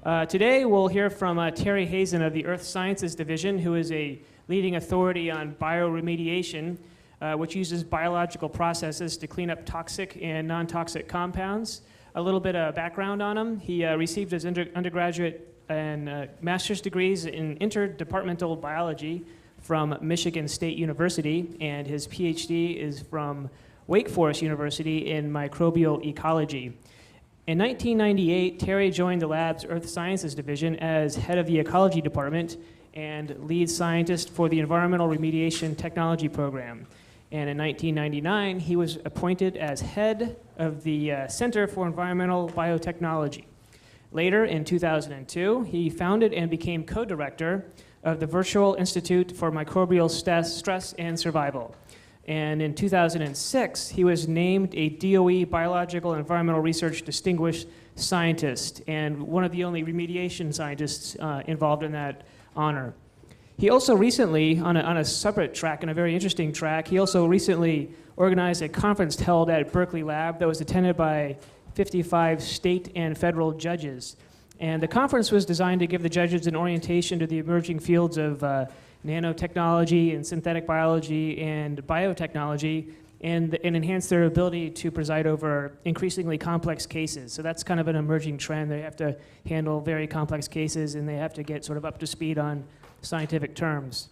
Today we'll hear from Terry Hazen of the Earth Sciences Division, who is a leading authority on bioremediation, which uses biological processes to clean up toxic and non-toxic compounds. A little bit of background on him. He received his undergraduate and master's degrees in interdepartmental biology from Michigan State University, and his PhD is from Wake Forest University in microbial ecology. In 1998, Terry joined the lab's Earth Sciences Division as head of the ecology department and lead scientist for the environmental remediation technology program. And in 1999, he was appointed as head of the Center for Environmental Biotechnology. Later, in 2002, he founded and became co-director of the Virtual Institute for Microbial Stress and Survival. And in 2006, he was named a DOE Biological Environmental Research Distinguished Scientist, and one of the only remediation scientists involved in that honor. He also recently, on a separate track, and a very interesting track, he also recently organized a conference held at Berkeley Lab that was attended by 55 state and federal judges. And the conference was designed to give the judges an orientation to the emerging fields of nanotechnology and synthetic biology and biotechnology, and enhance their ability to preside over increasingly complex cases. So that's kind of an emerging trend. They have to handle very complex cases, and they have to get sort of up to speed on scientific terms.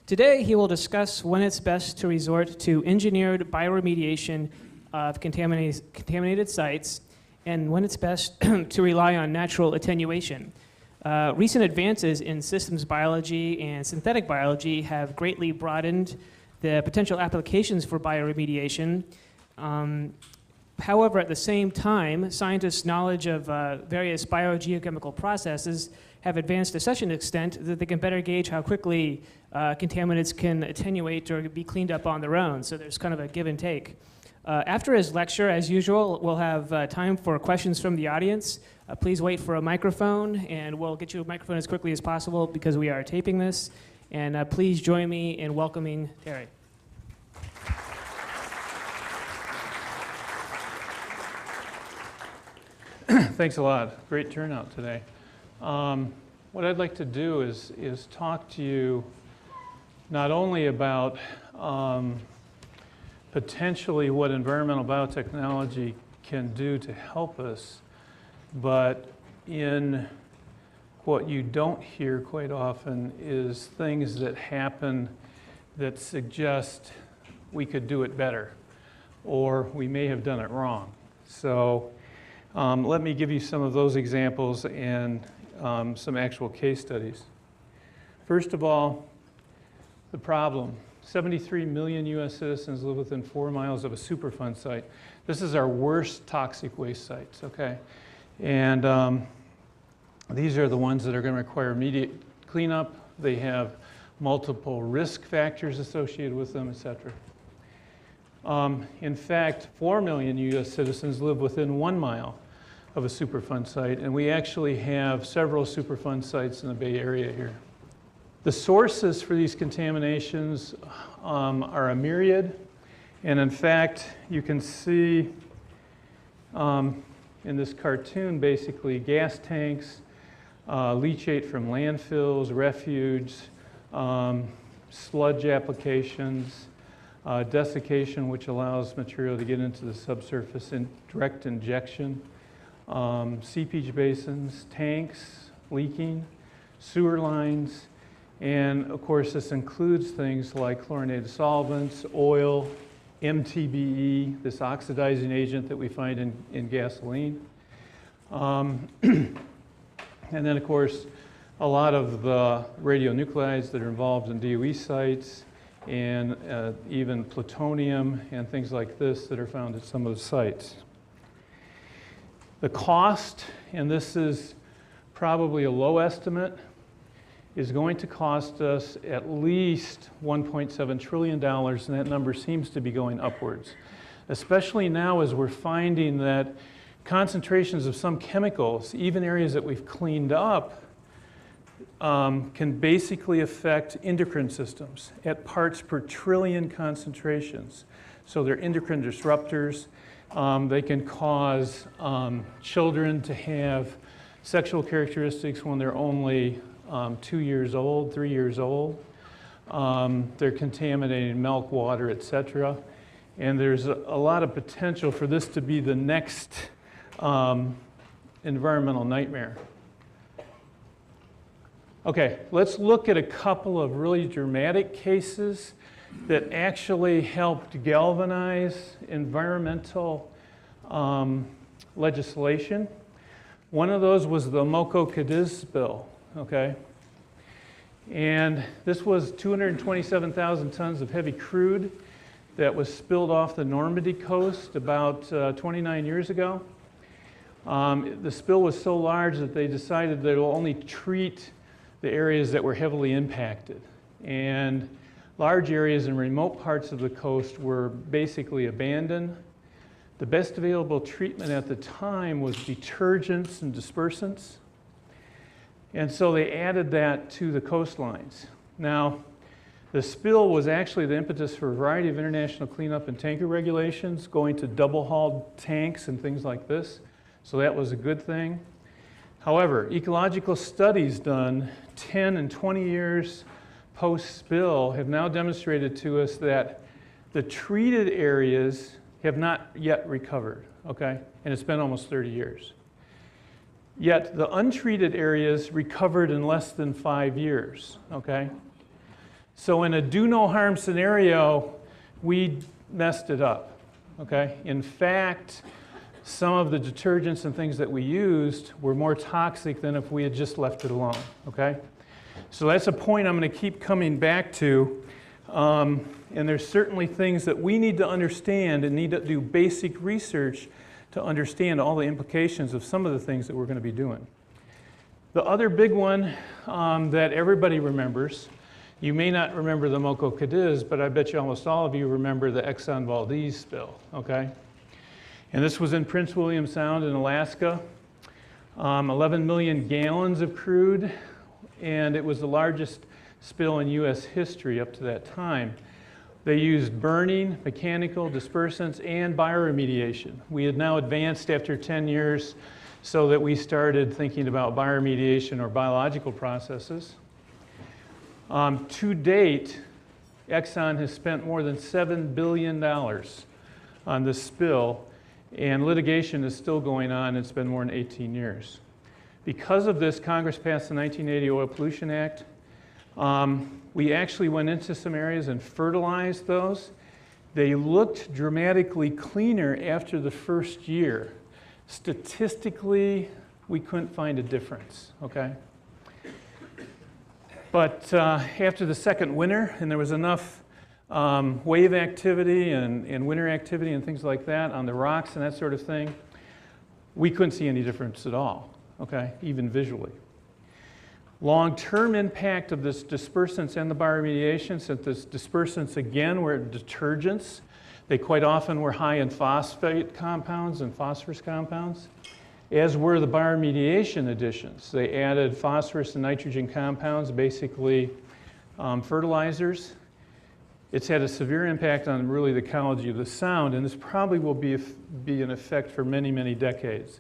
Today, he will discuss when it's best to resort to engineered bioremediation of contaminated sites, and when it's best to rely on natural attenuation. Recent advances in systems biology and synthetic biology have greatly broadened the potential applications for bioremediation. However, at the same time, scientists' knowledge of various biogeochemical processes have advanced to such an extent that they can better gauge how quickly contaminants can attenuate or be cleaned up on their own. So there's kind of a give and take. After his lecture, as usual, we'll have time for questions from the audience. Please wait for a microphone, and we'll get you a microphone as quickly as possible because we are taping this. And please join me in welcoming Terry. Thanks a lot. Great turnout today. What I'd like to do is talk to you not only about potentially what environmental biotechnology can do to help us, but in what you don't hear quite often is things that happen that suggest we could do it better, or we may have done it wrong. So let me give you some of those examples and some actual case studies. First of all, the problem. 73 million US citizens live within 4 miles of a Superfund site. This is our worst toxic waste sites, okay? And these are the ones that are going to require immediate cleanup. They have multiple risk factors associated with them, et cetera. In fact, 4 million US citizens live within 1 mile of a Superfund site, and we actually have several Superfund sites in the Bay Area here. The sources for these contaminations are a myriad, and in fact, you can see in this cartoon basically gas tanks, leachate from landfills, refuge, sludge applications, desiccation, which allows material to get into the subsurface in direct injection, seepage basins, tanks leaking, sewer lines, and of course this includes things like chlorinated solvents, oil, MTBE, this oxidizing agent that we find in gasoline. And then of course a lot of the radionuclides that are involved in DOE sites, and even plutonium and things like this that are found at some of the sites. The cost, and this is probably a low estimate, is going to cost us at least $1.7 trillion, and that number seems to be going upwards. Especially now as we're finding that concentrations of some chemicals, even areas that we've cleaned up, can basically affect endocrine systems at parts per trillion concentrations. So they're endocrine disruptors. They can cause children to have sexual characteristics when they're only 2 years old, 3 years old. They're contaminated milk, water, etc. And there's a lot of potential for this to be the next environmental nightmare. Okay, let's look at a couple of really dramatic cases that actually helped galvanize environmental legislation. One of those was the Moco-Cadiz spill, okay? And this was 227,000 tons of heavy crude that was spilled off the Normandy coast about 29 years ago. The spill was so large that they decided they will only treat the areas that were heavily impacted. And large areas in remote parts of the coast were basically abandoned. The best available treatment at the time was detergents and dispersants. And so they added that to the coastlines. Now, the spill was actually the impetus for a variety of international cleanup and tanker regulations, going to double-hulled tanks and things like this. So that was a good thing. However, ecological studies done 10 and 20 years post-spill have now demonstrated to us that the treated areas have not yet recovered, okay? And it's been almost 30 years. Yet the untreated areas recovered in less than 5 years, okay? So in a do no harm scenario, we messed it up, okay? In fact, some of the detergents and things that we used were more toxic than if we had just left it alone, okay? So that's a point I'm going to keep coming back to. And there's certainly things that we need to understand and need to do basic research to understand all the implications of some of the things that we're going to be doing. The other big one that everybody remembers, you may not remember the Moco-Cadiz, but I bet you almost all of you remember the Exxon Valdez spill, okay? And this was in Prince William Sound in Alaska. 11 million gallons of crude, and it was the largest spill in US history up to that time. They used burning, mechanical, dispersants, and bioremediation. We had now advanced after 10 years so that we started thinking about bioremediation or biological processes. To date, Exxon has spent more than $7 billion on this spill, and litigation is still going on. It's been more than 18 years. Because of this, Congress passed the 1980 Oil Pollution Act. We actually went into some areas and fertilized those. They looked dramatically cleaner after the first year. Statistically, we couldn't find a difference, okay? But after the second winter, and there was enough wave activity and winter activity and things like that on the rocks and that sort of thing, we couldn't see any difference at all, okay, even visually. Long-term impact of this dispersants and the bioremediation, since this dispersants again were detergents, they quite often were high in phosphate compounds and phosphorus compounds, as were the bioremediation additions. They added phosphorus and nitrogen compounds, basically fertilizers. It's had a severe impact on really the ecology of the Sound, and this probably will be in effect for many, many decades.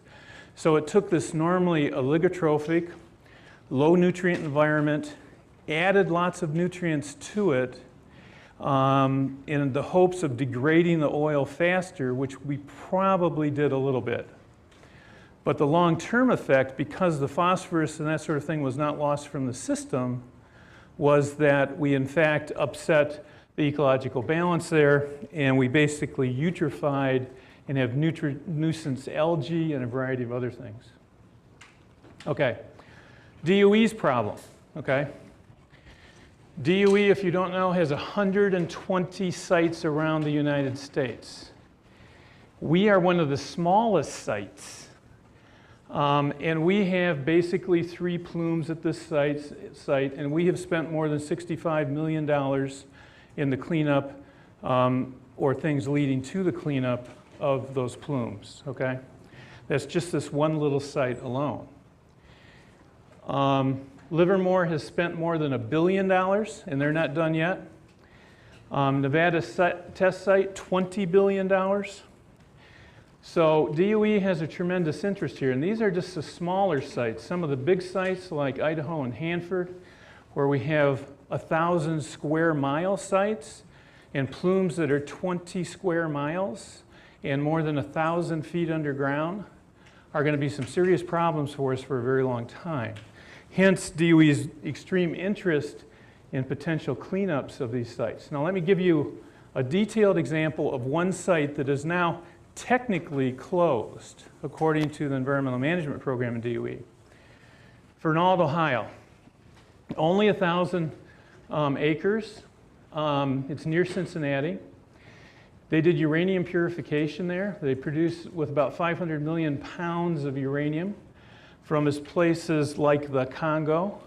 So it took this normally oligotrophic, low nutrient environment, added lots of nutrients to it in the hopes of degrading the oil faster, which we probably did a little bit. But the long-term effect, because the phosphorus and that sort of thing was not lost from the system, was that we in fact upset the ecological balance there, and we basically eutrophied and have nuisance algae and a variety of other things. Okay. DOE's problem, okay? DOE, if you don't know, has 120 sites around the United States. We are one of the smallest sites, and we have basically 3 plumes at this site, and we have spent more than $65 million in the cleanup or things leading to the cleanup of those plumes, okay? That's just this one little site alone. Livermore has spent more than $1 billion, and they're not done yet. Nevada test site, $20 billion. So DOE has a tremendous interest here, and these are just the smaller sites. Some of the big sites like Idaho and Hanford, where we have 1,000 square mile sites and plumes that are 20 square miles and more than 1,000 feet underground, are going to be some serious problems for us for a very long time. Hence DOE's extreme interest in potential cleanups of these sites. Now let me give you a detailed example of one site that is now technically closed according to the Environmental Management Program in DOE. Fernald, Ohio. Only 1,000 acres. It's near Cincinnati. They did uranium purification there. They produced with about 500 million pounds of uranium from places like the Congo.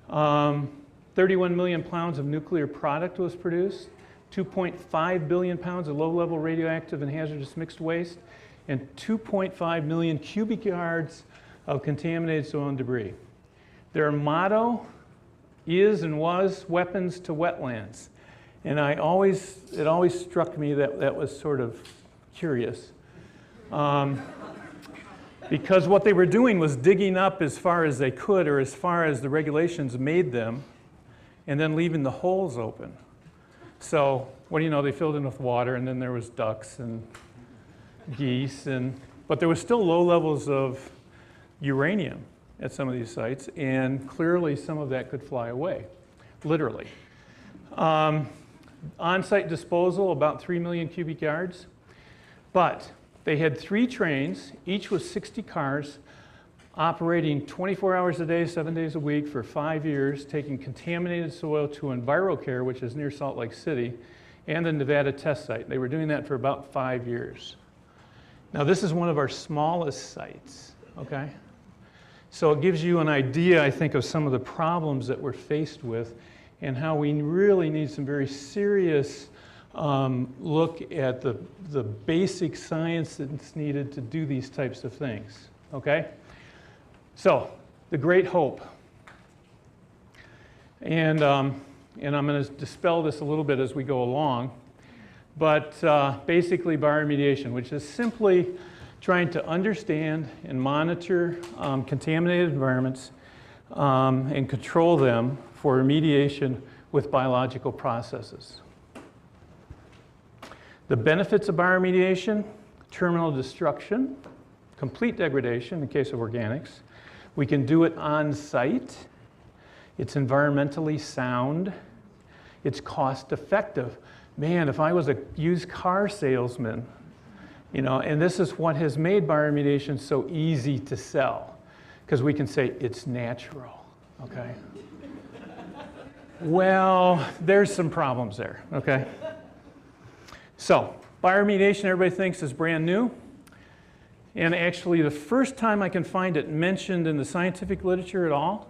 31 million pounds of nuclear product was produced, 2.5 billion pounds of low-level radioactive and hazardous mixed waste, and 2.5 million cubic yards of contaminated soil and debris. Their motto is and was weapons to wetlands. And it always struck me that that was sort of curious. Because what they were doing was digging up as far as they could or as far as the regulations made them and then leaving the holes open. So what do you know, they filled in with water and then there was ducks and geese, but there was still low levels of uranium at some of these sites, and clearly some of that could fly away, literally. On-site disposal, about 3 million cubic yards. But they had 3 trains, each with 60 cars, operating 24 hours a day, 7 days a week for 5 years, taking contaminated soil to EnviroCare, which is near Salt Lake City, and the Nevada test site. They were doing that for about 5 years. Now this is one of our smallest sites, okay? So it gives you an idea, I think, of some of the problems that we're faced with and how we really need some very serious look at the basic science that's needed to do these types of things, okay? So, the great hope. And I'm going to dispel this a little bit as we go along, but basically bioremediation, which is simply trying to understand and monitor contaminated environments and control them for remediation with biological processes. The benefits of bioremediation: terminal destruction, complete degradation in the case of organics. We can do it on site. It's environmentally sound. It's cost effective. Man, if I was a used car salesman, you know, and this is what has made bioremediation so easy to sell, because we can say it's natural, okay? Well, there's some problems there, okay? So, bioremediation, everybody thinks is brand new. And actually, the first time I can find it mentioned in the scientific literature at all,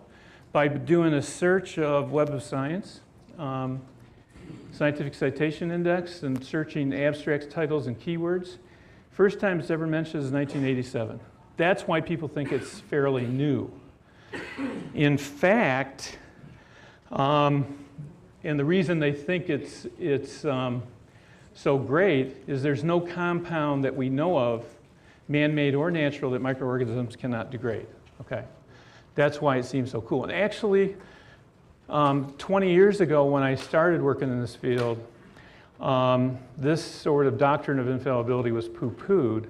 by doing a search of Web of Science, Scientific Citation Index, and searching abstracts, titles, and keywords. First time it's ever mentioned is 1987. That's why people think it's fairly new. In fact, and the reason they think it's so great is there's no compound that we know of, man-made or natural, that microorganisms cannot degrade, okay? That's why it seems so cool. And actually, 20 years ago when I started working in this field, this sort of doctrine of infallibility was poo-pooed.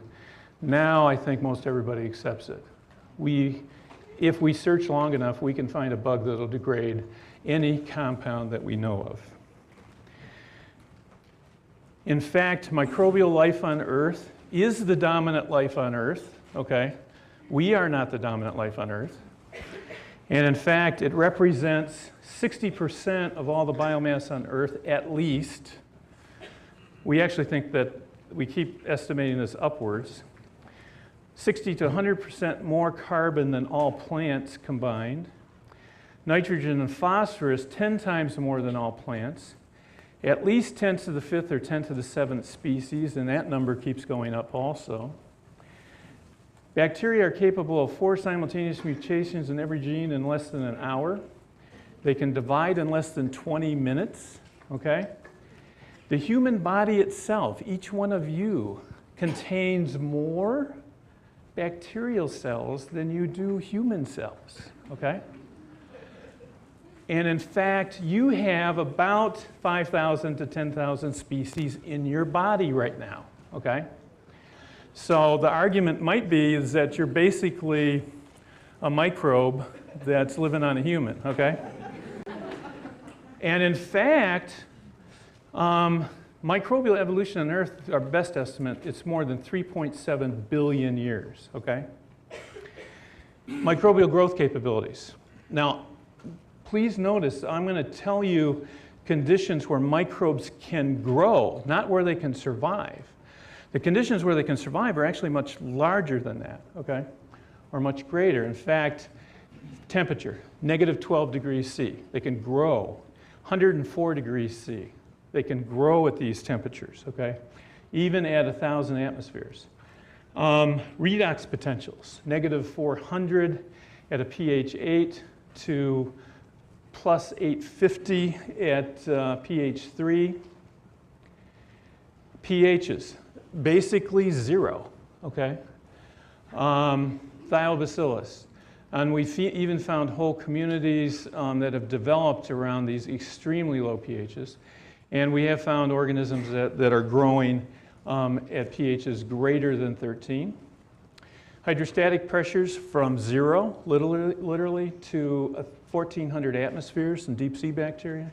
Now I think most everybody accepts it. If we search long enough, we can find a bug that'll degrade any compound that we know of. In fact, microbial life on Earth is the dominant life on Earth, okay? We are not the dominant life on Earth. And in fact, it represents 60% of all the biomass on Earth, at least. We actually think that we keep estimating this upwards. 60 to 100% more carbon than all plants combined. Nitrogen and phosphorus 10 times more than all plants. At least 10 to the 5th or 10 to the 7th species, and that number keeps going up also. Bacteria are capable of 4 simultaneous mutations in every gene in less than an hour. They can divide in less than 20 minutes, okay? The human body itself, each one of you, contains more bacterial cells than you do human cells, okay? And in fact, you have about 5,000 to 10,000 species in your body right now, okay? So the argument might be is that you're basically a microbe that's living on a human, okay? And in fact, microbial evolution on Earth, our best estimate, it's more than 3.7 billion years, okay? Microbial growth capabilities. Now, please notice, I'm going to tell you conditions where microbes can grow, not where they can survive. The conditions where they can survive are actually much larger than that, okay? Or much greater. In fact, temperature, negative 12 degrees C. They can grow. 104 degrees C. They can grow at these temperatures, okay? Even at 1,000 atmospheres. Redox potentials, negative 400 at a pH 8 to plus 850 at pH 3. pHs, basically 0, okay? Thiobacillus. And we even found whole communities that have developed around these extremely low pHs. And we have found organisms that are growing at pHs greater than 13. Hydrostatic pressures from 0, literally, to 1,400 atmospheres in deep sea bacteria.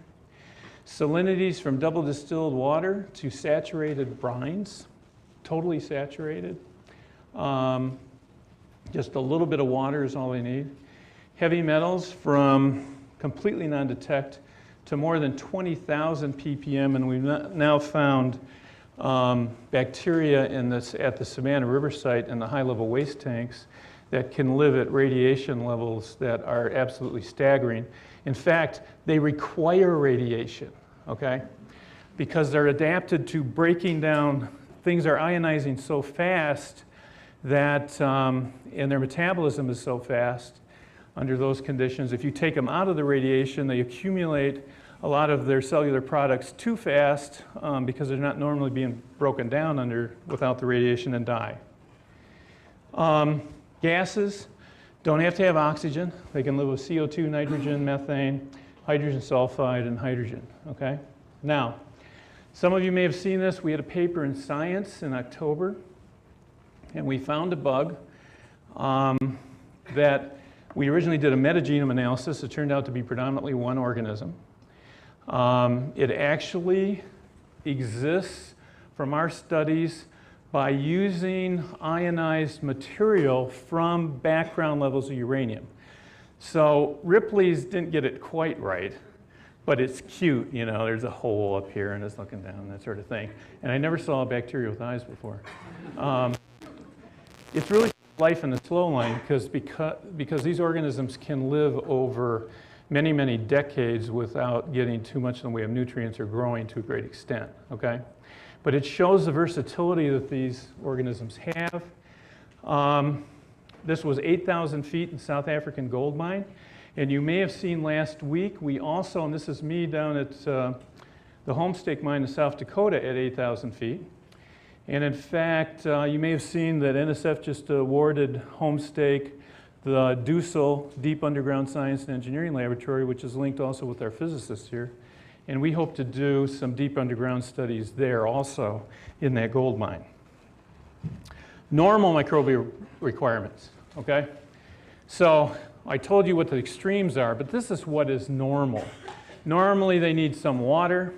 Salinities from double distilled water to saturated brines, totally saturated. Just a little bit of water is all they need. Heavy metals from completely non-detect to more than 20,000 ppm, and we've now found bacteria at the Savannah River site and the high-level waste tanks that can live at radiation levels that are absolutely staggering. In fact, they require radiation, okay? Because they're adapted to breaking down, things are ionizing so fast that, and their metabolism is so fast under those conditions, if you take them out of the radiation, they accumulate a lot of their cellular products too fast because they're not normally being broken down without the radiation and die. Gases don't have to have oxygen. They can live with CO2, nitrogen, methane, hydrogen sulfide, and hydrogen, okay? Now, some of you may have seen this. We had a paper in Science in October, and we found a bug that we originally did a metagenome analysis. It turned out to be predominantly one organism. It actually exists from our studies by using ionized material from background levels of uranium. So Ripley's didn't get it quite right, but it's cute, you know, there's a hole up here and it's looking down, that sort of thing. And I never saw a bacteria with eyes before. It's really life in the slow line because these organisms can live over many, many decades without getting too much in the way of nutrients or growing to a great extent, okay? But it shows the versatility that these organisms have. This was 8,000 feet in South African gold mine. And you may have seen last week, we also, and this is me down at the Homestake mine in South Dakota at 8,000 feet. And in fact, you may have seen that NSF just awarded Homestake the Dussel Deep Underground Science and Engineering Laboratory, which is linked also with our physicists here. And we hope to do some deep underground studies there also in that gold mine. Normal microbial requirements, okay? So I told you what the extremes are, but this is what is normal. Normally they need some water.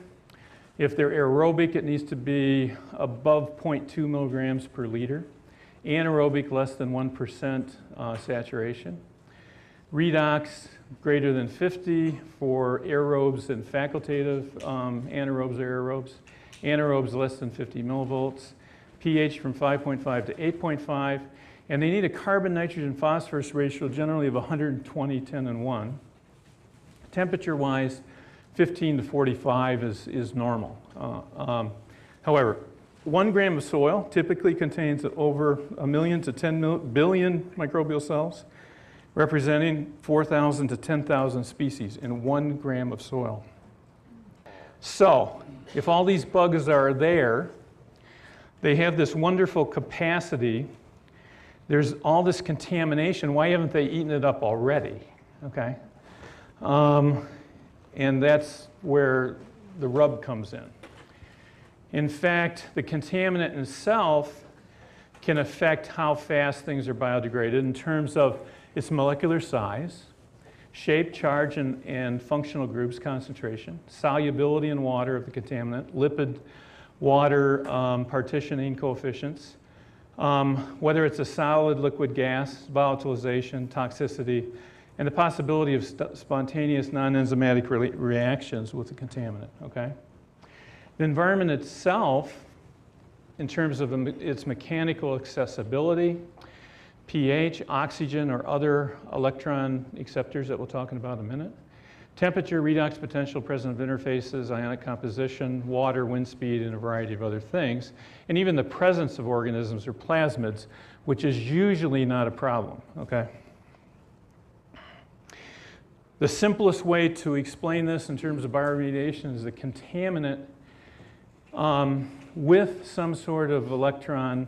If they're aerobic, it needs to be above 0.2 milligrams per liter. Anaerobic, less than 1% saturation. Redox, greater than 50 for aerobes and facultative anaerobes or aerobes. Anaerobes, less than 50 millivolts. pH from 5.5 to 8.5. And they need a carbon, nitrogen, phosphorus ratio generally of 120, 10, and 1. Temperature-wise, 15 to 45 is normal. However, 1 gram of soil typically contains over 1 million to 10 billion microbial cells, representing 4,000 to 10,000 species in 1 gram of soil. So, if all these bugs are there, they have this wonderful capacity. There's all this contamination. Why haven't they eaten it up already? Okay? And that's where the rub comes in. In fact, the contaminant itself can affect how fast things are biodegraded in terms of its molecular size, shape, charge, and functional groups, concentration, solubility in water of the contaminant, lipid, water partitioning coefficients, whether it's a solid, liquid, gas, volatilization, toxicity, and the possibility of spontaneous non-enzymatic reactions with the contaminant, okay? The environment itself, in terms of its mechanical accessibility, pH, oxygen, or other electron acceptors that we'll talk about in a minute, temperature, redox potential, presence of interfaces, ionic composition, water, wind speed, and a variety of other things, and even the presence of organisms or plasmids, which is usually not a problem, okay? The simplest way to explain this in terms of bioremediation is the contaminant with some sort of electron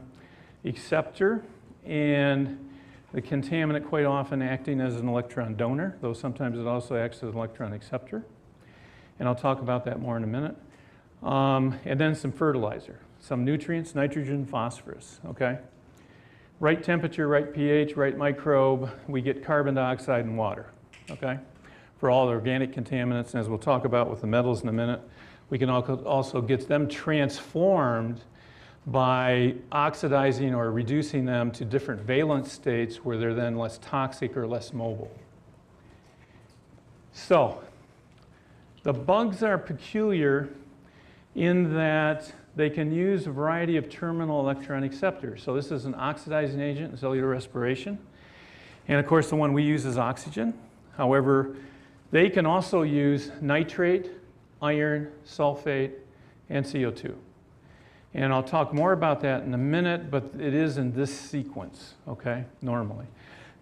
acceptor, and the contaminant quite often acting as an electron donor, though sometimes it also acts as an electron acceptor. And I'll talk about that more in a minute. And then some fertilizer, some nutrients, nitrogen, phosphorus, okay? Right temperature, right pH, right microbe, we get carbon dioxide and water, okay? For all the organic contaminants, and as we'll talk about with the metals in a minute, we can also get them transformed by oxidizing or reducing them to different valence states where they're then less toxic or less mobile. So, the bugs are peculiar in that they can use a variety of terminal electron acceptors. So this is an oxidizing agent in cellular respiration. And of course, the one we use is oxygen. However, they can also use nitrate, iron, sulfate, and CO2. And I'll talk more about that in a minute, but it is in this sequence, okay, normally,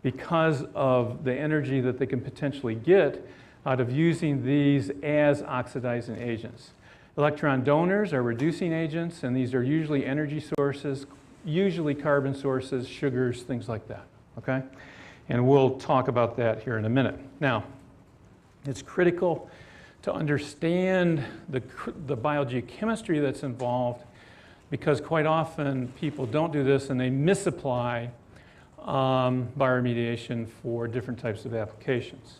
because of the energy that they can potentially get out of using these as oxidizing agents. Electron donors are reducing agents, and these are usually energy sources, usually carbon sources, sugars, things like that, okay? And we'll talk about that here in a minute. Now, it's critical to understand the biogeochemistry that's involved, because quite often people don't do this and they misapply bioremediation for different types of applications.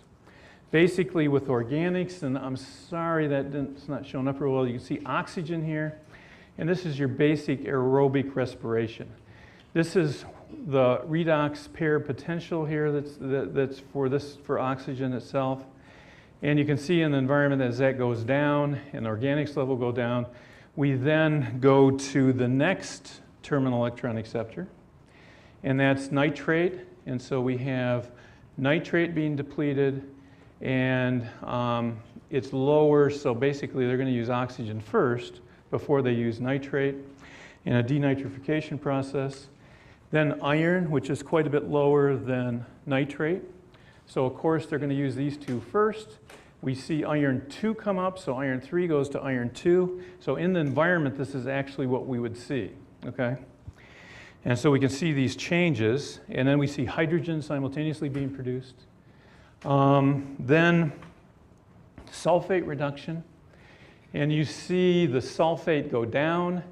Basically with organics, and I'm sorry that it's not showing up real well, you can see oxygen here, and this is your basic aerobic respiration. This is the redox pair potential here that's for oxygen itself. And you can see in the environment as that goes down and the organics level go down, we then go to the next terminal electron acceptor, and that's nitrate. And so we have nitrate being depleted, and it's lower, so basically they're going to use oxygen first before they use nitrate in a denitrification process. Then iron, which is quite a bit lower than nitrate. So of course they're going to use these two first. We see iron 2 come up, so iron 3 goes to iron 2. So in the environment, this is actually what we would see, okay? And so we can see these changes, and then we see hydrogen simultaneously being produced. Then sulfate reduction, and you see the sulfate go down,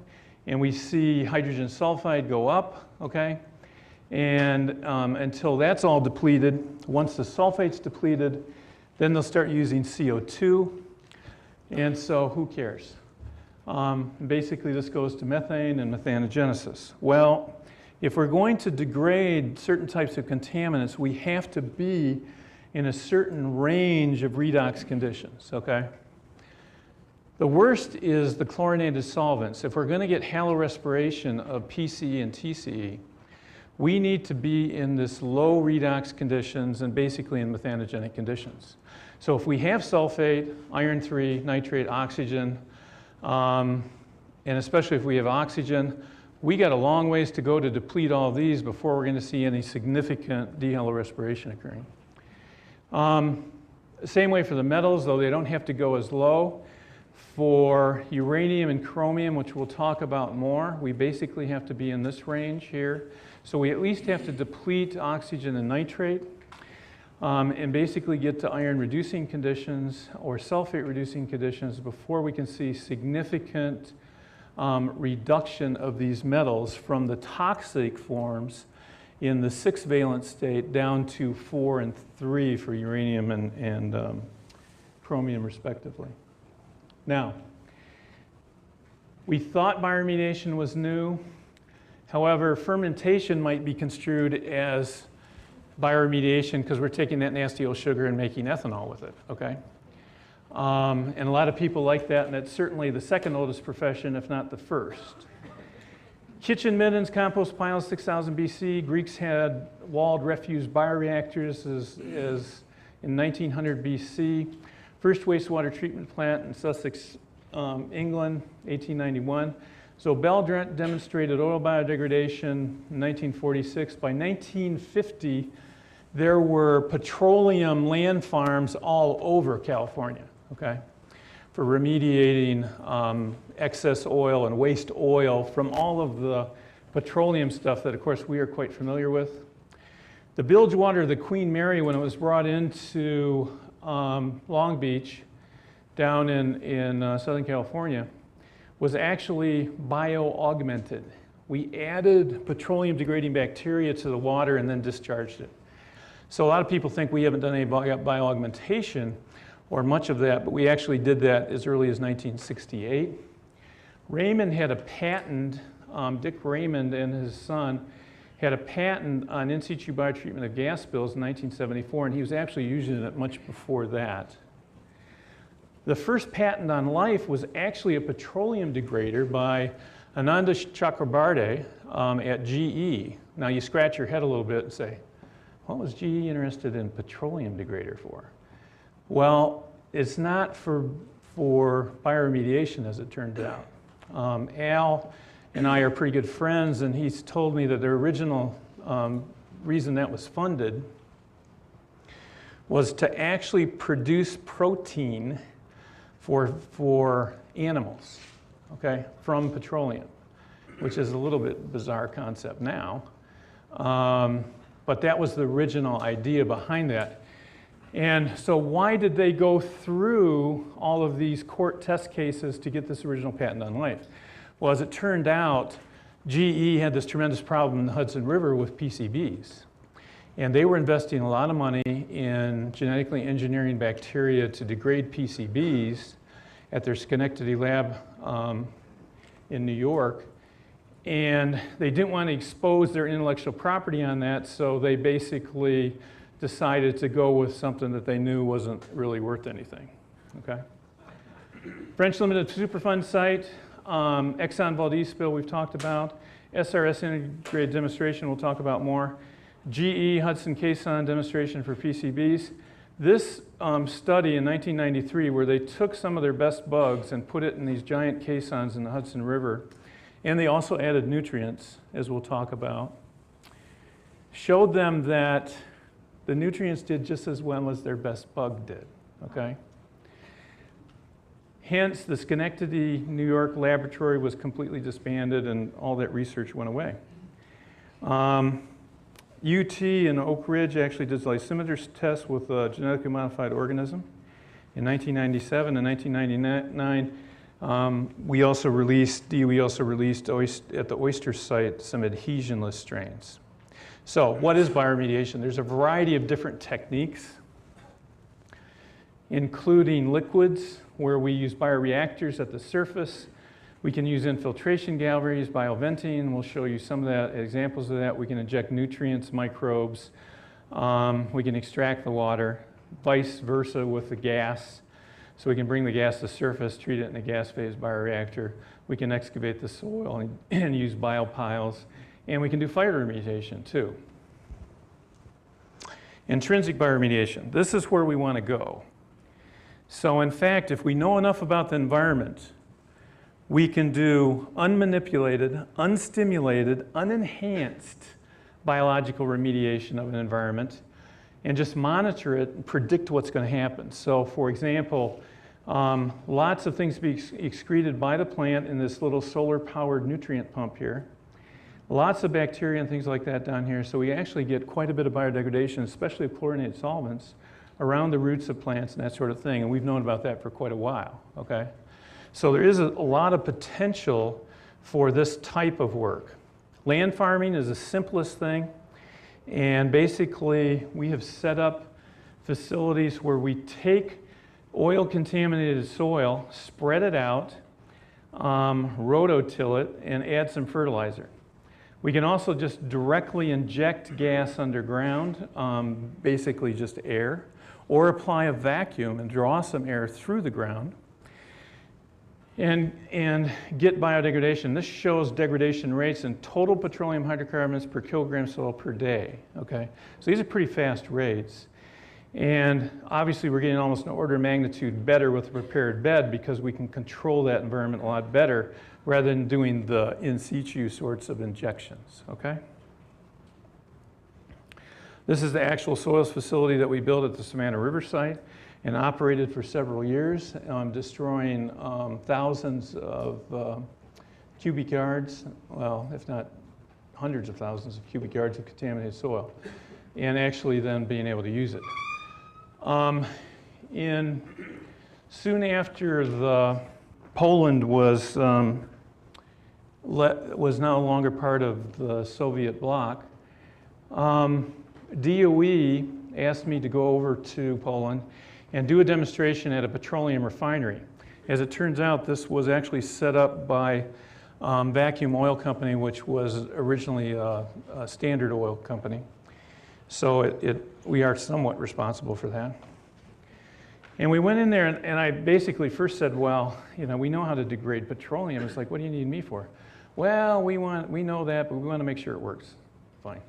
and we see hydrogen sulfide go up, okay? And until that's all depleted, once the sulfate's depleted, then they'll start using CO2, and so who cares? Basically, this goes to methane and methanogenesis. Well, if we're going to degrade certain types of contaminants, we have to be in a certain range of redox conditions, okay? The worst is the chlorinated solvents. If we're going to get halorespiration of PCE and TCE, we need to be in this low redox conditions and basically in methanogenic conditions. So if we have sulfate, iron 3, nitrate, oxygen, and especially if we have oxygen, we got a long ways to go to deplete all these before we're going to see any significant dehalorespiration occurring. Same way for the metals, though they don't have to go as low. For uranium and chromium, which we'll talk about more, we basically have to be in this range here. So we at least have to deplete oxygen and nitrate and basically get to iron reducing conditions or sulfate reducing conditions before we can see significant reduction of these metals from the toxic forms in the 6-valent state down to 4 and 3 for uranium and chromium respectively. Now, we thought bioremediation was new. However, fermentation might be construed as bioremediation because we're taking that nasty old sugar and making ethanol with it, okay? And a lot of people like that, and it's certainly the second oldest profession, if not the first. Kitchen middens, compost piles, 6000 BC. Greeks had walled refuse bioreactors as in 1900 BC. First wastewater treatment plant in Sussex, England, 1891. So Bell demonstrated oil biodegradation in 1946. By 1950, there were petroleum land farms all over California, okay, for remediating excess oil and waste oil from all of the petroleum stuff that, of course, we are quite familiar with. The bilge water of the Queen Mary, when it was brought into Long Beach, down in Southern California, was actually bio-augmented. We added petroleum-degrading bacteria to the water and then discharged it. So a lot of people think we haven't done any bio-augmentation or much of that, but we actually did that as early as 1968. Raymond had a patent, Dick Raymond and his son had a patent on in situ biotreatment of gas spills in 1974, and he was actually using it much before that. The first patent on life was actually a petroleum degrader by Ananda Chakrabarty at GE. Now you scratch your head a little bit and say, what was GE interested in petroleum degrader for? Well, it's not for bioremediation, as it turned out. Al and I are pretty good friends, and he's told me that the original reason that was funded was to actually produce protein for animals, okay, from petroleum, which is a little bit bizarre concept now. But that was the original idea behind that. And so why did they go through all of these court test cases to get this original patent on life? Well, as it turned out, GE had this tremendous problem in the Hudson River with PCBs. And they were investing a lot of money in genetically engineering bacteria to degrade PCBs at their Schenectady lab in New York. And they didn't want to expose their intellectual property on that, so they basically decided to go with something that they knew wasn't really worth anything, okay? French Limited Superfund site, Exxon Valdez spill we've talked about, SRS integrated demonstration we'll talk about more, GE Hudson Caisson demonstration for PCBs. This study in 1993 where they took some of their best bugs and put it in these giant caissons in the Hudson River, and they also added nutrients, as we'll talk about, showed them that the nutrients did just as well as their best bug did, okay? Hence, the Schenectady, New York laboratory was completely disbanded and all that research went away. UT and Oak Ridge actually did lysimeter tests with a genetically modified organism in 1997 and 1999. We also released at the oyster site some adhesionless strains. So what is bioremediation? There's a variety of different techniques, including liquids, where we use bioreactors at the surface. We can use infiltration galleries, bioventing. We'll show you some of that, examples of that. We can inject nutrients, microbes. We can extract the water, vice versa with the gas. So we can bring the gas to the surface, treat it in a gas phase bioreactor. We can excavate the soil and use biopiles. And we can do fire remediation too. Intrinsic bioremediation. This is where we want to go. So in fact, if we know enough about the environment, we can do unmanipulated, unstimulated, unenhanced biological remediation of an environment and just monitor it and predict what's going to happen. So for example, Lots of things to be excreted by the plant in this little solar-powered nutrient pump here. Lots of bacteria and things like that down here, so we actually get quite a bit of biodegradation, especially of chlorinated solvents, around the roots of plants and that sort of thing, and we've known about that for quite a while, okay? So there is a lot of potential for this type of work. Land farming is the simplest thing, and basically we have set up facilities where we take oil-contaminated soil, spread it out, rototill it, and add some fertilizer. We can also just directly inject gas underground, basically just air, or apply a vacuum and draw some air through the ground and get biodegradation. This shows degradation rates in total petroleum hydrocarbons per kilogram soil per day, okay? So these are pretty fast rates. And obviously we're getting almost an order of magnitude better with a prepared bed because we can control that environment a lot better rather than doing the in situ sorts of injections, okay? This is the actual soils facility that we built at the Savannah River site and operated for several years, destroying thousands of cubic yards, well, if not hundreds of thousands of cubic yards of contaminated soil, and actually then being able to use it. Soon after the Poland was no longer part of the Soviet bloc, DOE asked me to go over to Poland and do a demonstration at a petroleum refinery. As it turns out, this was actually set up by Vacuum Oil Company, which was originally a Standard Oil Company. So we are somewhat responsible for that. And we went in there and I basically first said, well, you know, we know how to degrade petroleum. It's like, what do you need me for? Well, we know that, but we want to make sure it works. Fine.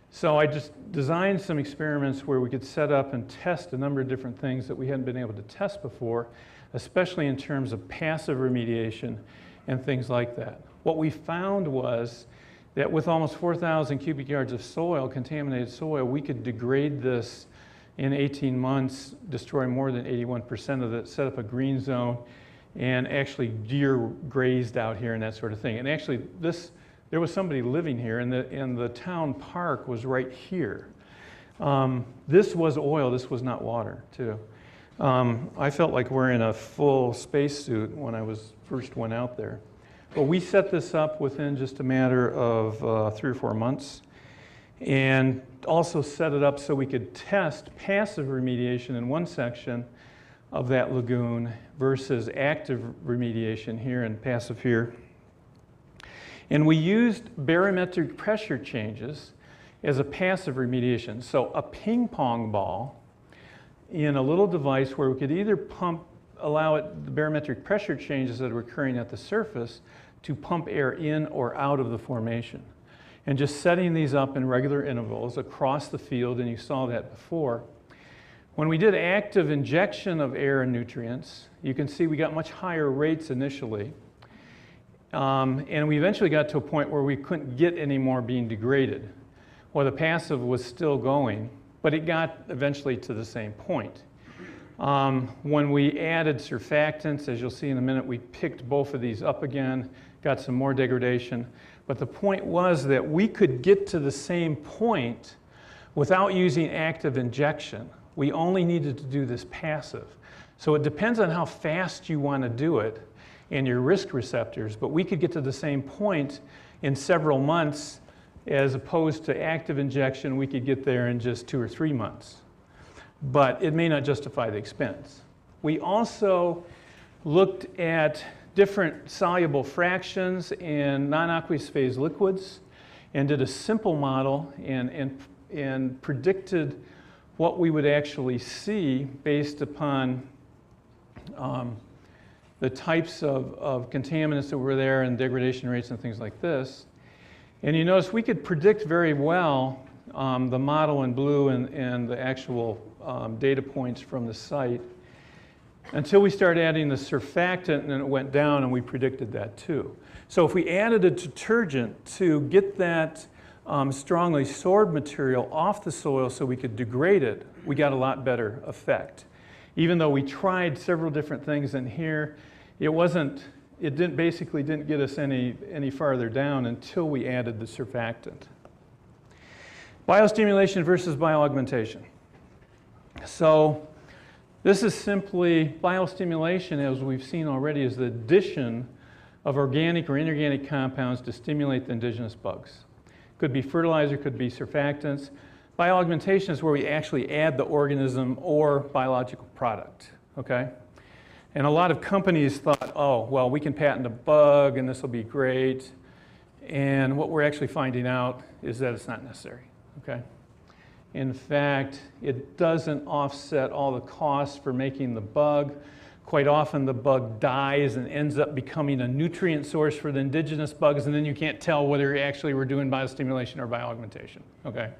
So I just designed some experiments where we could set up and test a number of different things that we hadn't been able to test before, especially in terms of passive remediation and things like that. What we found was that with almost 4,000 cubic yards of soil, contaminated soil, we could degrade this in 18 months, destroy more than 81% of it, set up a green zone, and actually deer grazed out here and that sort of thing. And actually there was somebody living here, and the town park was right here. This was oil, this was not water, too. I felt like wearing a full spacesuit when I first went out there. But we set this up within just a matter of 3 or 4 months, and also set it up so we could test passive remediation in one section of that lagoon versus active remediation here and passive here. And we used barometric pressure changes as a passive remediation. So a ping pong ball in a little device where we could either allow the barometric pressure changes that are occurring at the surface to pump air in or out of the formation. And just setting these up in regular intervals across the field, and you saw that before. When we did active injection of air and nutrients, you can see we got much higher rates initially. And we eventually got to a point where we couldn't get any more being degraded. Well, the passive was still going, but it got eventually to the same point. When we added surfactants, as you'll see in a minute, we picked both of these up again, got some more degradation. But the point was that we could get to the same point without using active injection. We only needed to do this passive. So it depends on how fast you want to do it and your risk receptors, but we could get to the same point in several months as opposed to active injection, we could get there in just 2 or 3 months. But it may not justify the expense. We also looked at different soluble fractions in non-aqueous phase liquids and did a simple model and predicted what we would actually see based upon the types of contaminants that were there and degradation rates and things like this. And you notice we could predict very well the model in blue and the actual data points from the site until we started adding the surfactant, and then it went down, and we predicted that too. So if we added a detergent to get that strongly sorbed material off the soil so we could degrade it, we got a lot better effect. Even though we tried several different things in here, basically didn't get us any farther down until we added the surfactant. Biostimulation versus bioaugmentation. So this is simply biostimulation, as we've seen already, is the addition of organic or inorganic compounds to stimulate the indigenous bugs. Could be fertilizer, could be surfactants. Bioaugmentation is where we actually add the organism or biological product, okay? And a lot of companies thought, oh, well, we can patent a bug and this will be great. And what we're actually finding out is that it's not necessary, okay? In fact, it doesn't offset all the costs for making the bug. Quite often the bug dies and ends up becoming a nutrient source for the indigenous bugs, and then you can't tell whether you actually were doing biostimulation or bioaugmentation, okay?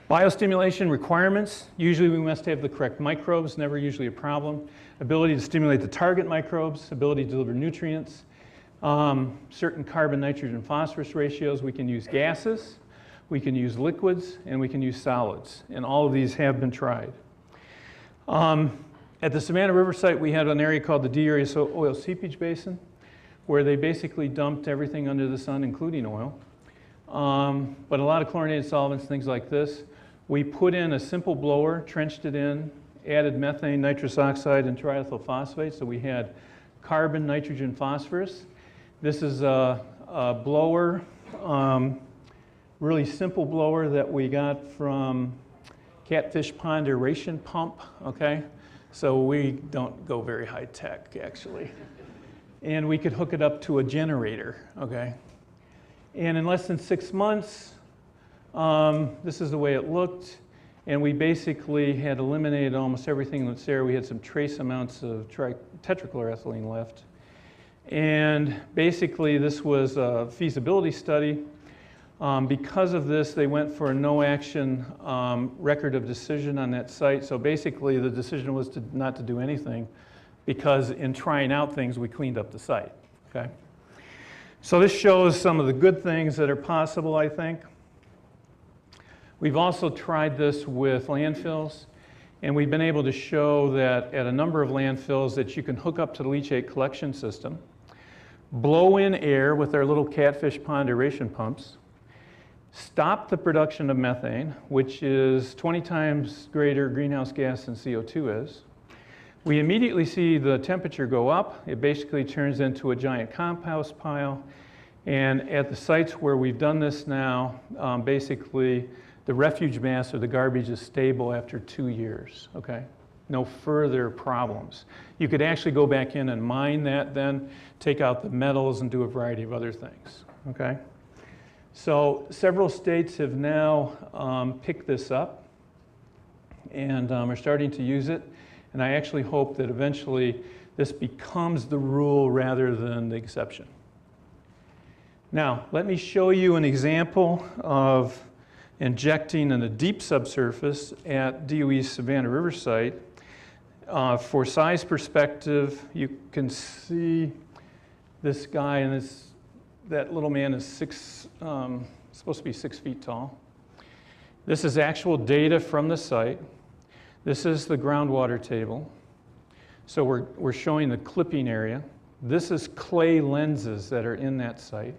Biostimulation requirements, usually we must have the correct microbes, never usually a problem. Ability to stimulate the target microbes, ability to deliver nutrients, certain carbon, nitrogen, phosphorus ratios. We can use gases, we can use liquids, and we can use solids. And all of these have been tried. At the Savannah River site, we had an area called the D area oil seepage basin, where they basically dumped everything under the sun, including oil. But a lot of chlorinated solvents, things like this. We put in a simple blower, trenched it in, added methane, nitrous oxide, and triethyl phosphate. So we had carbon, nitrogen, phosphorus. This is a blower, really simple blower that we got from Catfish Pond aeration pump, okay? So we don't go very high tech, actually. And we could hook it up to a generator, okay? And in less than 6 months, this is the way it looked. And we basically had eliminated almost everything that's there. We had some trace amounts of tetrachloroethylene left. And basically, this was a feasibility study. Because of this, they went for a no-action record of decision on that site. So basically, the decision was not to do anything, because in trying out things, we cleaned up the site, okay? So this shows some of the good things that are possible, I think. We've also tried this with landfills, and we've been able to show that at a number of landfills that you can hook up to the leachate collection system, blow in air with our little Catfish Pond aeration pumps, stop the production of methane, which is 20 times greater greenhouse gas than CO2 is. We immediately see the temperature go up. It basically turns into a giant compost pile. And at the sites where we've done this now, basically the refuge mass or the garbage is stable after 2 years, okay? No further problems. You could actually go back in and mine that then, take out the metals and do a variety of other things, okay? So several states have now picked this up and are starting to use it. And I actually hope that eventually this becomes the rule rather than the exception. Now, let me show you an example of injecting in a deep subsurface at DOE's Savannah River site. For size perspective, you can see this guy, and that little man is supposed to be 6 feet tall. This is actual data from the site. This is the groundwater table. So we're showing the clipping area. This is clay lenses that are in that site.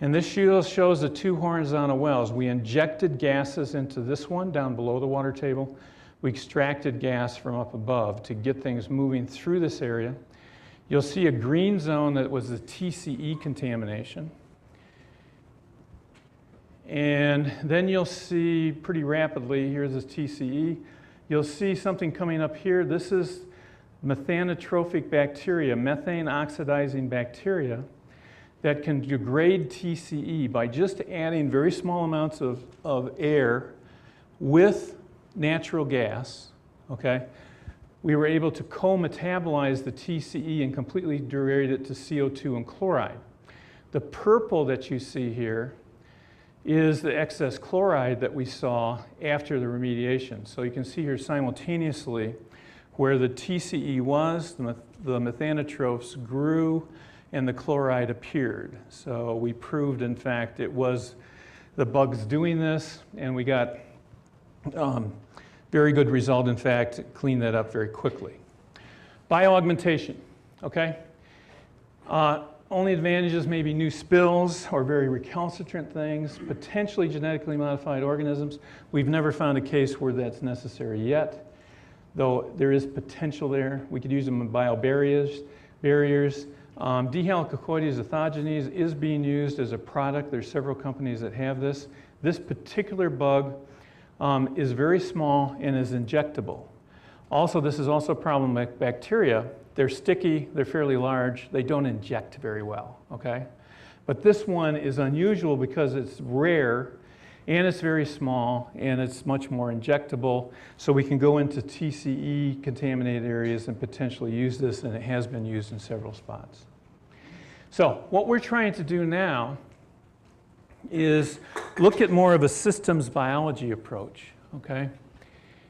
And this shows the 2 horizontal wells. We injected gases into this one down below the water table. We extracted gas from up above to get things moving through this area. You'll see a green zone that was the TCE contamination. And then you'll see pretty rapidly, here's this TCE. You'll see something coming up here. This is methanotrophic bacteria, methane oxidizing bacteria, that can degrade TCE by just adding very small amounts of air with natural gas, okay? We were able to co-metabolize the TCE and completely degrade it to CO2 and chloride. The purple that you see here is the excess chloride that we saw after the remediation. So you can see here simultaneously where the TCE was, the methanotrophs grew, and the chloride appeared. So we proved, in fact, it was the bugs doing this, and we got Very good result, in fact, clean that up very quickly. Bioaugmentation, okay? Only advantages may be new spills or very recalcitrant things, potentially genetically modified organisms. We've never found a case where that's necessary yet, though there is potential there. We could use them in biobarriers. Dihalococoides ethogenes is being used as a product. There's several companies that have this. This particular bug is very small and is injectable. Also, this is also a problem with bacteria. They're sticky, they're fairly large, they don't inject very well, okay? But this one is unusual because it's rare and it's very small and it's much more injectable. So we can go into TCE contaminated areas and potentially use this, and it has been used in several spots. So what we're trying to do now is look at more of a systems biology approach, okay?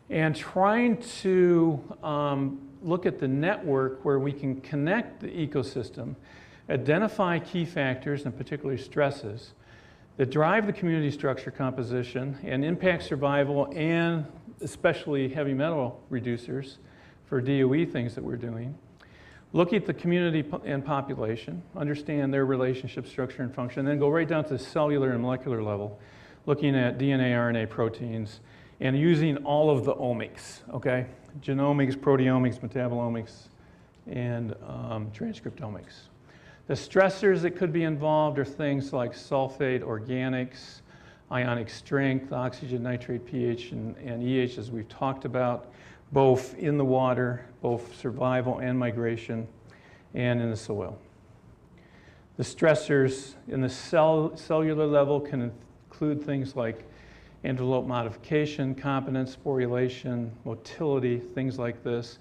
And trying to look at the network where we can connect the ecosystem, identify key factors and particularly stresses that drive the community structure composition and impact survival, and especially heavy metal reducers for DOE things that we're doing. Look at the community and population, understand their relationship, structure, and function, then go right down to the cellular and molecular level, looking at DNA, RNA, proteins, and using all of the omics, okay? Genomics, proteomics, metabolomics, and transcriptomics. The stressors that could be involved are things like sulfate, organics, ionic strength, oxygen, nitrate, pH, and EH, as we've talked about, both in the water, both survival and migration, and in the soil. The stressors in the cellular level can include things like envelope modification, competence, sporulation, motility, things like this.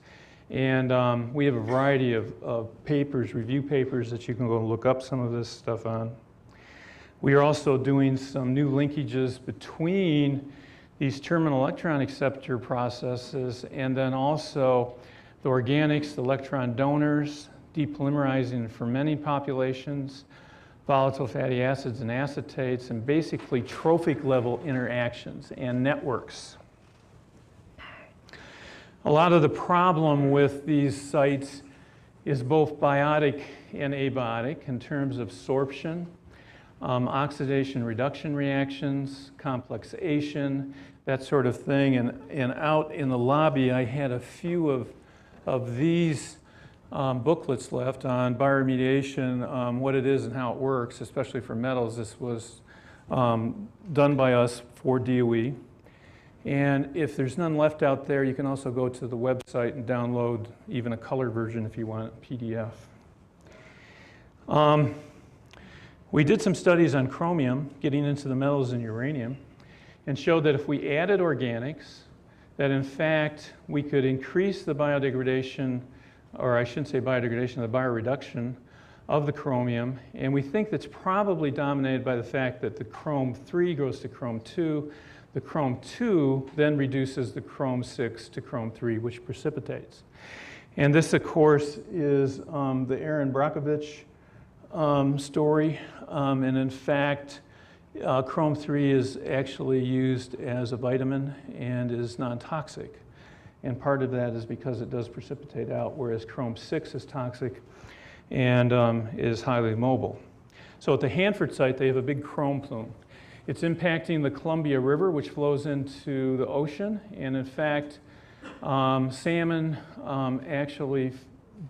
And we have a variety of papers, review papers, that you can go look up some of this stuff on. We are also doing some new linkages between these terminal electron acceptor processes and then also the organics, the electron donors, depolymerizing and fermenting populations, volatile fatty acids and acetates, and basically trophic level interactions and networks. A lot of the problem with these sites is both biotic and abiotic in terms of sorption, oxidation reduction reactions, complexation, that sort of thing. And out in the lobby, I had a few of these booklets left on bioremediation, what it is and how it works, especially for metals. This was done by us for DOE. And if there's none left out there, you can also go to the website and download even a color version if you want, PDF. We did some studies on chromium, getting into the metals and uranium, and showed that if we added organics, that in fact we could increase the biodegradation, or I shouldn't say biodegradation, the bioreduction of the chromium. And we think that's probably dominated by the fact that the chrome 3 goes to chrome 2. The chrome 2 then reduces the chrome 6 to chrome 3, which precipitates. And this, of course, is the Aaron Brockovich story. And in fact, chrome 3 is actually used as a vitamin and is non-toxic. And part of that is because it does precipitate out, whereas chrome 6 is toxic and is highly mobile. So at the Hanford site, they have a big chrome plume. It's impacting the Columbia River, which flows into the ocean. And in fact, salmon actually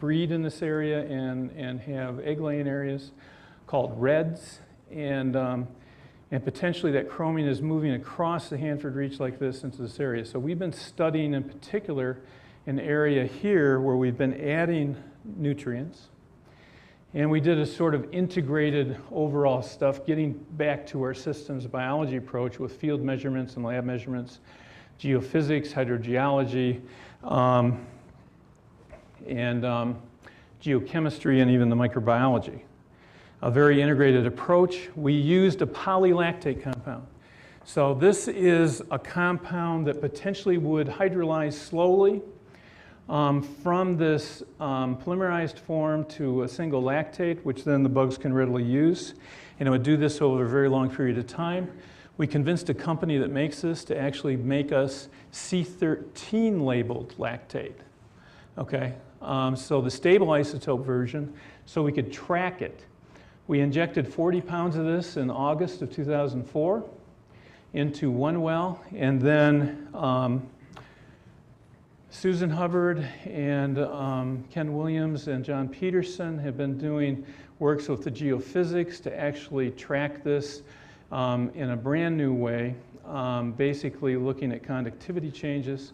breed in this area and have egg-laying areas called reds. And potentially that chromium is moving across the Hanford Reach like this into this area. So we've been studying in particular an area here where we've been adding nutrients. And we did a sort of integrated overall stuff, getting back to our systems biology approach with field measurements and lab measurements, geophysics, hydrogeology, and geochemistry, and even the microbiology. A very integrated approach. We used a polylactate compound. So this is a compound that potentially would hydrolyze slowly from this polymerized form to a single lactate, which then the bugs can readily use. And it would do this over a very long period of time. We convinced a company that makes this to actually make us C13 labeled lactate. Okay, so the stable isotope version, so we could track it. We injected 40 pounds of this in August of 2004 into one well, and then Susan Hubbard and Ken Williams and John Peterson have been doing works with the geophysics to actually track this in a brand new way, basically looking at conductivity changes.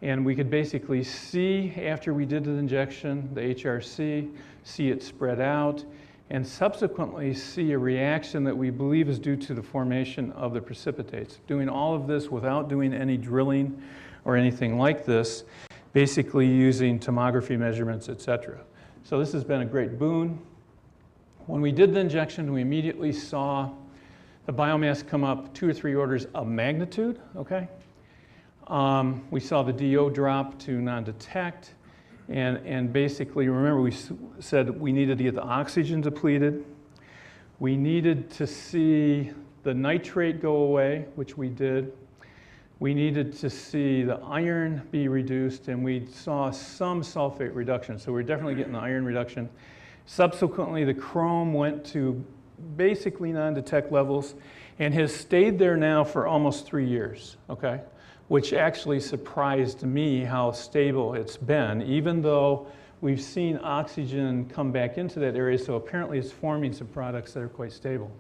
And we could basically see, after we did the injection, the HRC, see it spread out, and subsequently see a reaction that we believe is due to the formation of the precipitates. Doing all of this without doing any drilling or anything like this, basically using tomography measurements, etc. So this has been a great boon. When we did the injection, we immediately saw the biomass come up 2 or 3 orders of magnitude, okay? We saw the DO drop to non-detect, and basically, remember we said we needed to get the oxygen depleted. We needed to see the nitrate go away, which we did. We needed to see the iron be reduced, and we saw some sulfate reduction. So we're definitely getting the iron reduction. Subsequently, the chrome went to basically non-detect levels and has stayed there now for almost 3 years, okay? Which actually surprised me how stable it's been, even though we've seen oxygen come back into that area, so apparently it's forming some products that are quite stable.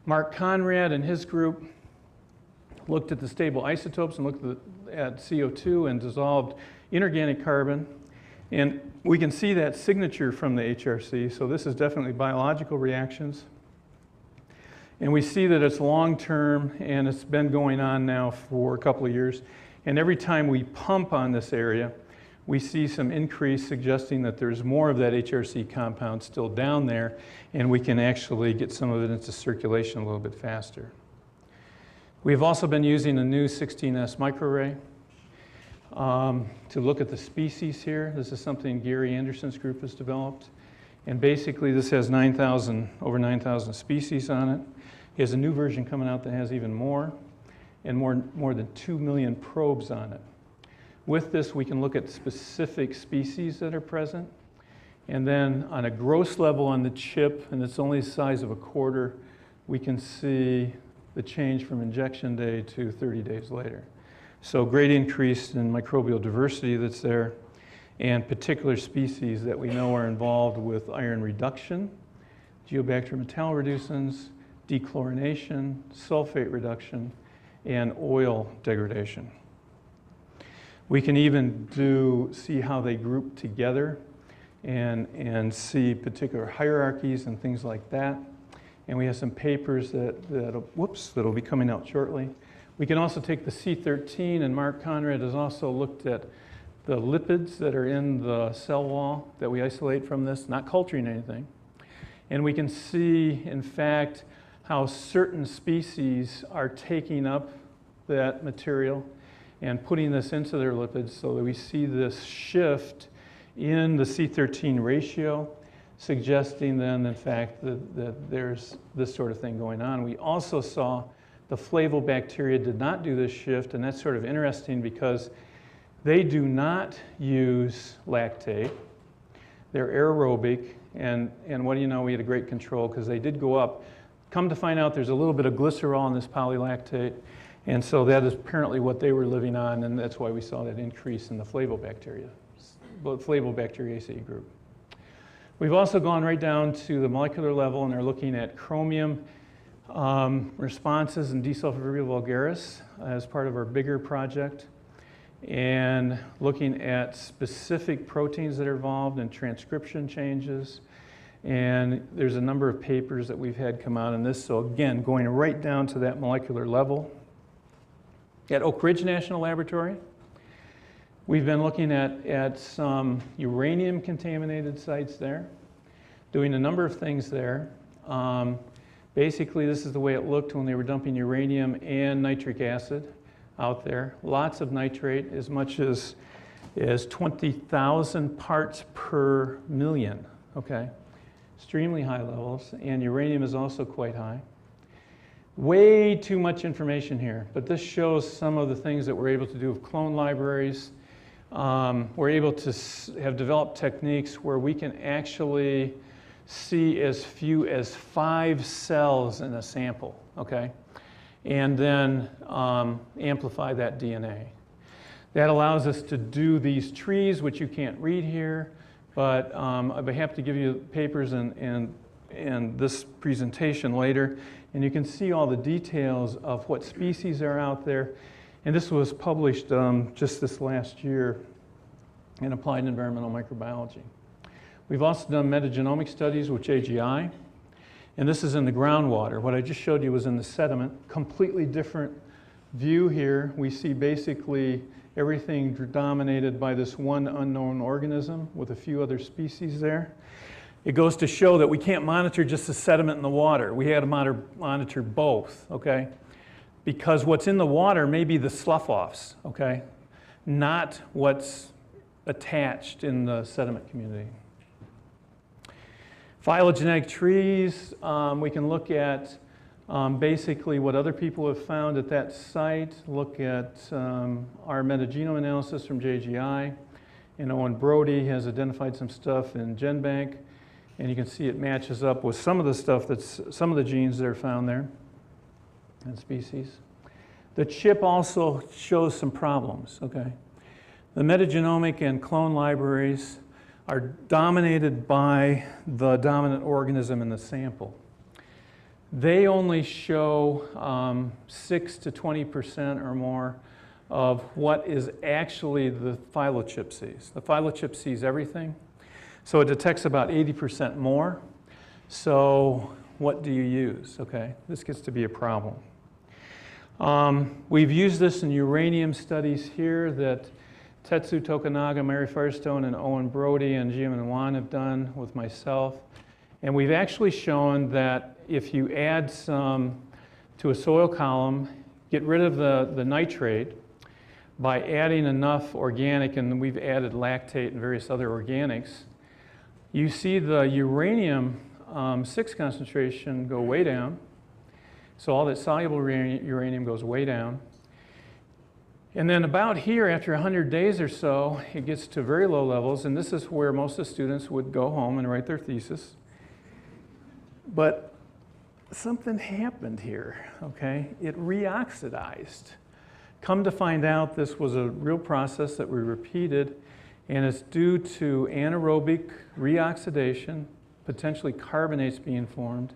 Mark Conrad and his group looked at the stable isotopes and looked at CO2 and dissolved inorganic carbon. And we can see that signature from the HRC, so this is definitely biological reactions. And we see that it's long-term, and it's been going on now for a couple of years. And every time we pump on this area, we see some increase suggesting that there's more of that HRC compound still down there, and we can actually get some of it into circulation a little bit faster. We've also been using a new 16S microarray to look at the species here. This is something Gary Anderson's group has developed. And basically this has over 9,000 species on it. He has a new version coming out that has even more, and more than 2 million probes on it. With this, we can look at specific species that are present. And then on a gross level on the chip, and it's only the size of a quarter, we can see the change from injection day to 30 days later. So great increase in microbial diversity that's there, and particular species that we know are involved with iron reduction, Geobacter metalloreducens, dechlorination, sulfate reduction, and oil degradation. We can even see how they group together and see particular hierarchies and things like that. And we have some papers that'll be coming out shortly. We can also take the C13, and Mark Conrad has also looked at the lipids that are in the cell wall that we isolate from this, not culturing anything. And we can see, in fact, how certain species are taking up that material and putting this into their lipids, so that we see this shift in the C13 ratio, suggesting then, in fact, that there's this sort of thing going on. We also saw the flavobacteria did not do this shift, and that's sort of interesting because they do not use lactate. They're aerobic, and what do you know, we had a great control because they did go up. Come to find out there's a little bit of glycerol in this polylactate, and so that is apparently what they were living on, and that's why we saw that increase in the flavobacteria, Flavobacteriaceae group. We've also gone right down to the molecular level and are looking at chromium responses in desulfurilyl vulgaris as part of our bigger project, and looking at specific proteins that are involved in transcription changes. And there's a number of papers that we've had come out on this. So again, going right down to that molecular level. At Oak Ridge National Laboratory, we've been looking at some uranium contaminated sites there, doing a number of things there. Basically, this is the way it looked when they were dumping uranium and nitric acid out there. Lots of nitrate, as much as 20,000 parts per million, okay? Extremely high levels, and uranium is also quite high. Way too much information here, but this shows some of the things that we're able to do with clone libraries. We're able to have developed techniques where we can actually see as few as 5 cells in a sample, okay? And then amplify that DNA. That allows us to do these trees, which you can't read here, but I'd be happy to give you papers and this presentation later, and you can see all the details of what species are out there. And this was published just this last year in Applied Environmental Microbiology. We've also done metagenomic studies with AGI, and this is in the groundwater. What I just showed you was in the sediment. Completely different view here. We see basically everything dominated by this one unknown organism with a few other species there. It goes to show that we can't monitor just the sediment in the water. We had to monitor both, okay? Because what's in the water may be the slough-offs, okay? Not what's attached in the sediment community. Phylogenetic trees, we can look at basically what other people have found at that site, look at our metagenome analysis from JGI, and Owen Brody has identified some stuff in GenBank, and you can see it matches up with some of the stuff some of the genes that are found there and species. The chip also shows some problems, okay? The metagenomic and clone libraries are dominated by the dominant organism in the sample. They only show 6 to 20% or more of what is actually the phylochip sees. The phylochip sees everything, so it detects about 80% more. So what do you use? Okay, this gets to be a problem. We've used this in uranium studies here that Tetsu Tokunaga, Mary Firestone, and Owen Brody and Jiamin Wan have done with myself. And we've actually shown that if you add some to a soil column, get rid of the nitrate by adding enough organic, and we've added lactate and various other organics, you see the uranium 6 concentration go way down. So all that soluble uranium goes way down. And then about here, after 100 days or so, it gets to very low levels, and this is where most of the students would go home and write their thesis. But something happened here, okay? It reoxidized. Come to find out, this was a real process that we repeated, and it's due to anaerobic reoxidation, potentially carbonates being formed,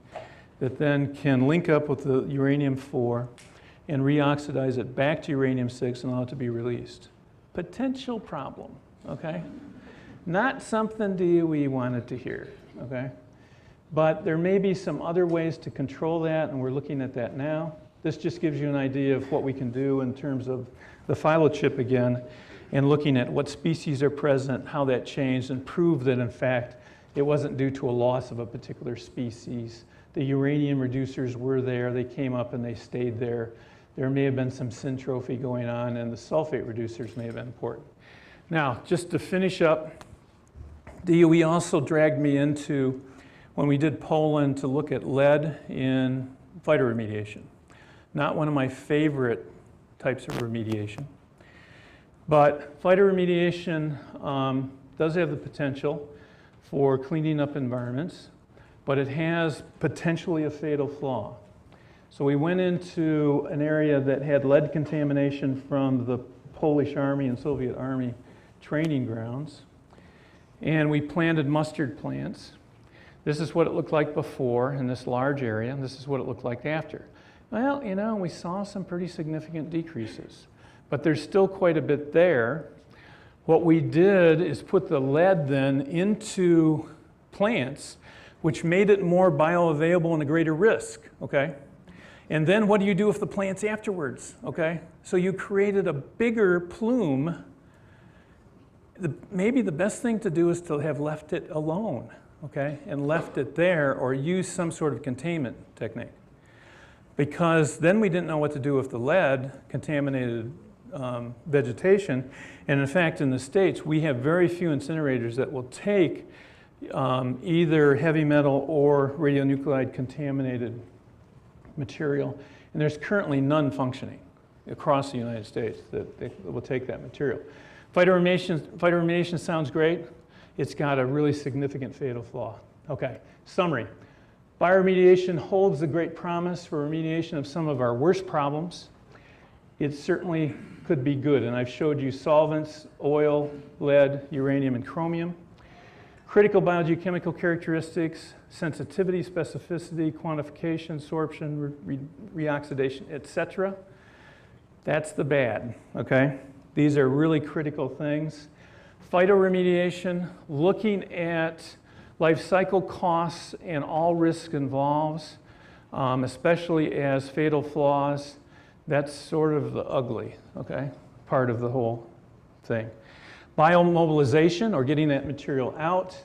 that then can link up with the uranium-4 and reoxidize it back to uranium-6 and allow it to be released. Potential problem, okay? Not something DOE wanted to hear, okay? But there may be some other ways to control that, and we're looking at that now. This just gives you an idea of what we can do in terms of the phylochip again, and looking at what species are present, how that changed, and prove that in fact it wasn't due to a loss of a particular species. The uranium reducers were there, they came up and they stayed there. There may have been some syntrophy going on, and the sulfate reducers may have been important. Now, just to finish up, DOE also dragged me into, when we did Poland, to look at lead in phytoremediation. Not one of my favorite types of remediation. But phytoremediation does have the potential for cleaning up environments, but it has potentially a fatal flaw. So we went into an area that had lead contamination from the Polish Army and Soviet Army training grounds, and we planted mustard plants. This is what it looked like before in this large area, and this is what it looked like after. Well, you know, we saw some pretty significant decreases, but there's still quite a bit there. What we did is put the lead then into plants, which made it more bioavailable and a greater risk, okay? And then what do you do with the plants afterwards, okay? So you created a bigger plume. Maybe the best thing to do is to have left it alone, okay? And left it there, or use some sort of containment technique. Because then we didn't know what to do with the lead contaminated vegetation. And in fact, in the States, we have very few incinerators that will take either heavy metal or radionuclide contaminated material, and there's currently none functioning across the United States that will take that material. Phytoremediation sounds great. It's got a really significant fatal flaw. Okay, summary. Bioremediation holds the great promise for remediation of some of our worst problems. It certainly could be good, and I've showed you solvents, oil, lead, uranium, and chromium. Critical biogeochemical characteristics, sensitivity, specificity, quantification, sorption, reoxidation, etc. That's the bad, okay? These are really critical things. Phytoremediation, looking at life cycle costs and all risk involved, especially as fatal flaws. That's sort of the ugly, okay, part of the whole thing. Biomobilization, or getting that material out,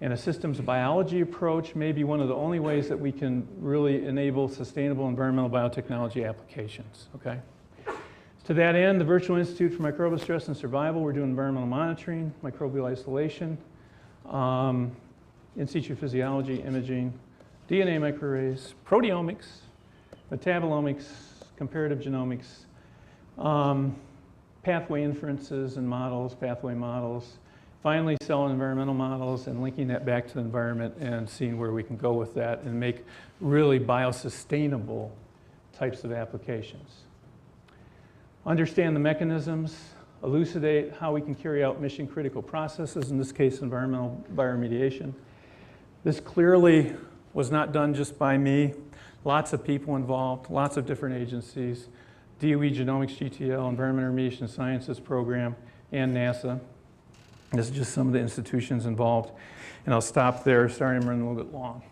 and a systems biology approach may be one of the only ways that we can really enable sustainable environmental biotechnology applications, okay? To that end, the Virtual Institute for Microbial Stress and Survival, we're doing environmental monitoring, microbial isolation, in situ physiology, imaging, DNA microarrays, proteomics, metabolomics, comparative genomics, pathway inferences and models, pathway models, finally cell and environmental models, and linking that back to the environment and seeing where we can go with that and make really biosustainable types of applications. Understand the mechanisms, elucidate how we can carry out mission critical processes, in this case environmental bioremediation. This clearly was not done just by me. Lots of people involved, lots of different agencies, DOE Genomics GTL, Environmental Remediation Sciences Program, and NASA. This is just some of the institutions involved. And I'll stop there, sorry I'm running a little bit long.